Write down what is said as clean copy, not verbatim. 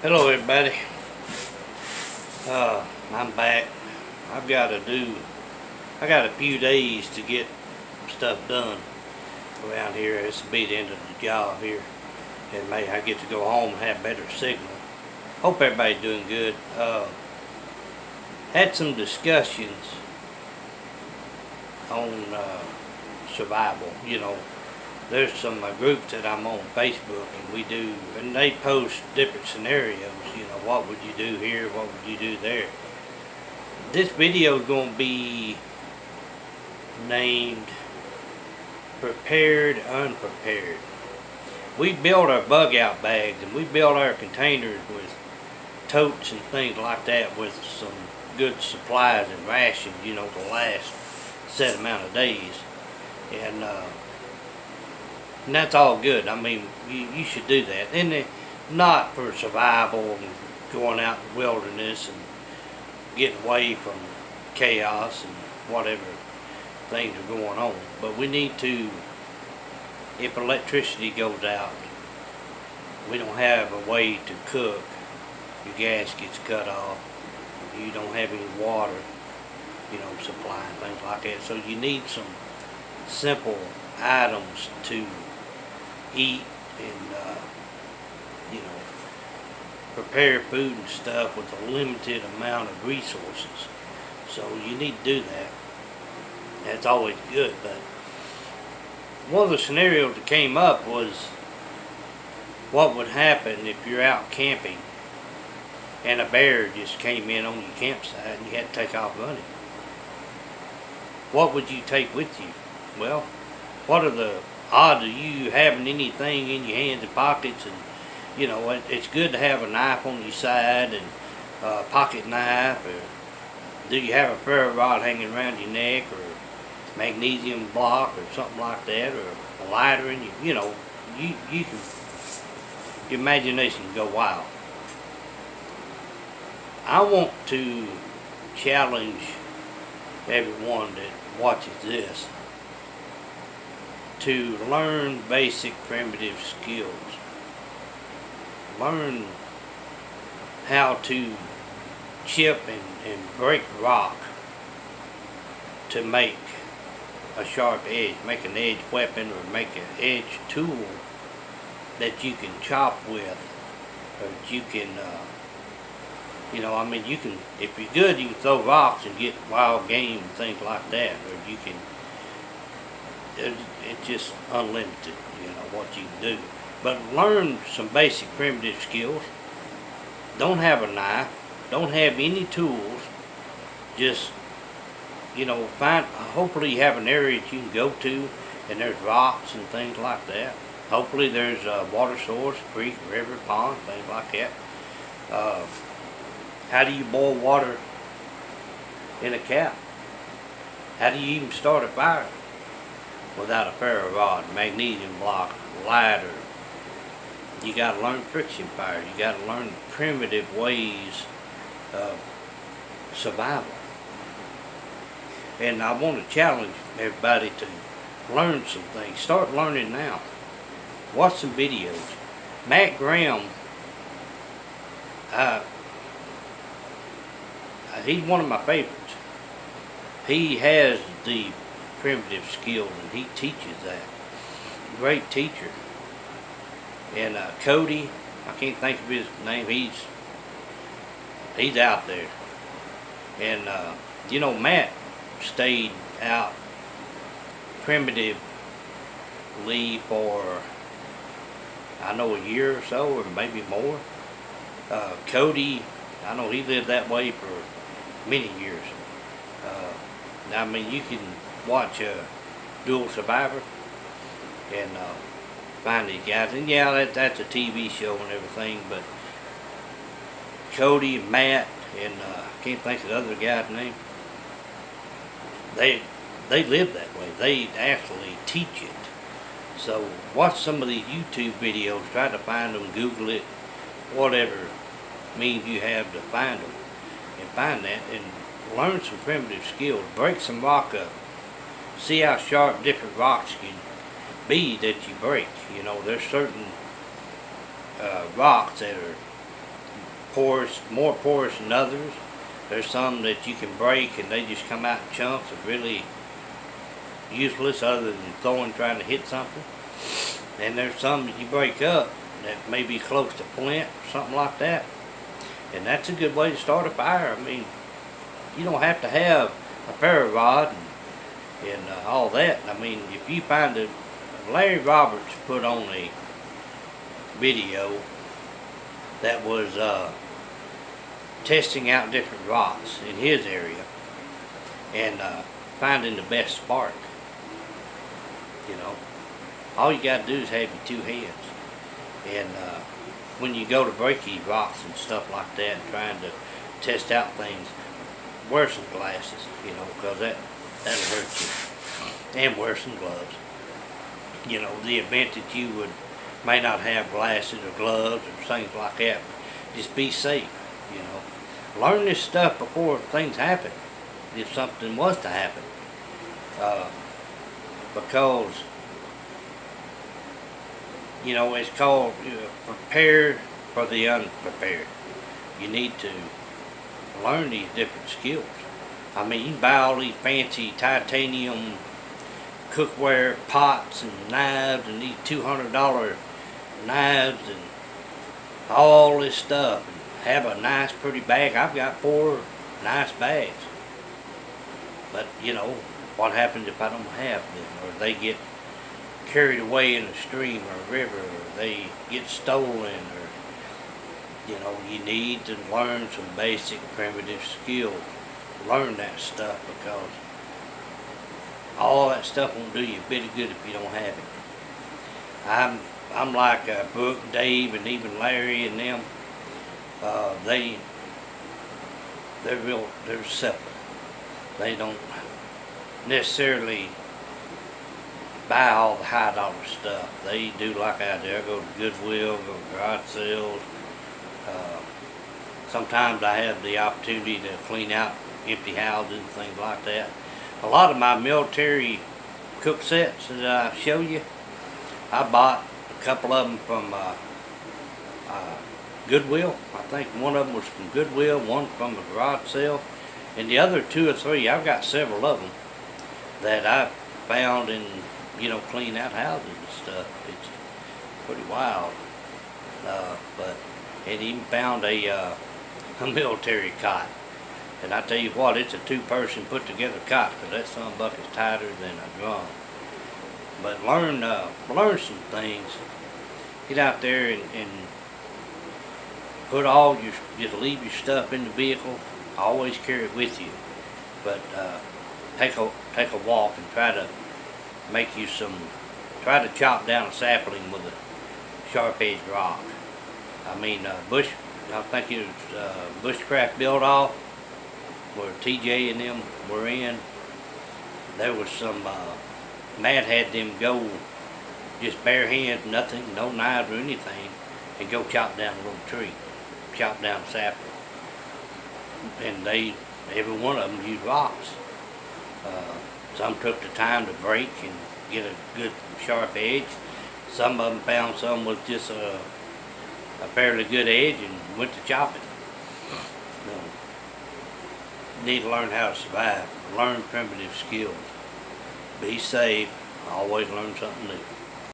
Hello everybody. I'm back. I got a few days to get stuff done around here. This will be the end of the job here. And maybe I get to go home and have better signal. Hope everybody's doing good. Had some discussions on survival. There's some groups that I'm on Facebook, and they post different scenarios. What would you do here? What would you do there? This video is going to be named Prepared, Unprepared. We build our bug out bags and we build our containers with totes and things like that with some good supplies and rations, to last set amount of days. And that's all good. I mean, you should do that. And not for survival and going out in the wilderness and getting away from chaos and whatever things are going on. But we need to, if electricity goes out, we don't have a way to cook, your gas gets cut off, you don't have any water, supply and things like that. So you need some simple items to eat and prepare food and stuff with a limited amount of resources. So you need to do that. That's always good. But one of the scenarios that came up was what would happen if you're out camping and a bear just came in on your campsite and you had to take off running. What would you take with you? Well, what are the odds of you having anything in your hands and pockets? And it's good to have a knife on your side and a pocket knife, or do you have a ferro rod hanging around your neck, or magnesium block or something like that, or a lighter in you can, your imagination can go wild. I want to challenge everyone that watches this to learn basic primitive skills. Learn how to chip and break rock to make a sharp edge, make an edge weapon, or make an edge tool that you can chop with, or that you can, you can, if you're good, you can throw rocks and get wild game and things like that, or you can, it's just unlimited, what you can do. But learn some basic primitive skills. Don't have a knife. Don't have any tools. Just, hopefully you have an area that you can go to and there's rocks and things like that. Hopefully there's a water source, creek, river, pond, things like that. How do you boil water in a kettle? How do you even start a fire without a ferro rod, magnesium block, lighter? You got to learn friction fire. You got to learn primitive ways of survival. And I want to challenge everybody to learn some things. Start learning now. Watch some videos. Matt Graham, he's one of my favorites. He has the primitive skills and he teaches that. Great teacher. And Cody, I can't think of his name, he's out there. And Matt stayed out primitively for I know a year or so, or maybe more. Cody, I know he lived that way for many years. You can watch Dual Survivor and find these guys, and yeah, that's a TV show and everything, but Cody and Matt and I can't think of the other guy's name. They live that way. They actually teach it. So watch some of these YouTube videos. Try to find them, Google it, whatever means you have to find them, and find that and learn some primitive skills. Break some rock up. See how sharp different rocks can be that you break. There's certain rocks that are porous, more porous than others. There's some that you can break and they just come out in chunks of really useless other than trying to hit something. And there's some that you break up that may be close to flint or something like that. And that's a good way to start a fire. I mean, you don't have to have a ferro rod and all that. I mean, if you find it, Larry Roberts put on a video that was testing out different rocks in his area and finding the best spark. You know, all you got to do is have your two hands. And when you go to break these rocks and stuff like that, trying to test out things, wear some glasses, you know, because that'll hurt you. And wear some gloves. You know, the event that you may not have glasses or gloves or things like that, just be safe, you know. Learn this stuff before things happen, if something was to happen. Because, you know, it's called prepare for the unprepared. You need to learn these different skills. I mean, you can buy all these fancy titanium cookware pots and knives and these $200 knives and all this stuff and have a nice pretty bag. I've got 4 nice bags. But, you know, what happens if I don't have them, or they get carried away in a stream or a river, or they get stolen, or, you know, you need to learn some basic primitive skills. Learn that stuff, because all that stuff won't do you a bit of good if you don't have it. I'm like Brooke, Dave, and even Larry and them. They're simple. They don't necessarily buy all the high dollar stuff. They do like I do. I go to Goodwill, go to garage sales. Sometimes I have the opportunity to clean out empty houses and things like that. A lot of my military cook sets that I show you, I bought a couple of them from Goodwill. I think one of them was from Goodwill, one from a garage sale, and the other 2 or 3, I've got several of them that I found in, you know, clean out houses and stuff. It's pretty wild. But it even found a military cot. And I tell you what, it's a 2-person put together cot, because that son of a buck is tighter than a drum. But learn some things. Get out there and put just leave your stuff in the vehicle. Always carry it with you. But take a walk and try to try to chop down a sapling with a sharp edged rock. I mean, I think it was Bushcraft Build Off, where TJ and them were in. There was some, Matt had them go just bare hands, nothing, no knives or anything, and go chop down a little tree, chop down a sapling. And every one of them used rocks. Some took the time to break and get a good sharp edge. Some of them found some with just a fairly good edge and went to chopping. You need to learn how to survive. Learn primitive skills. Be safe. Always learn something new.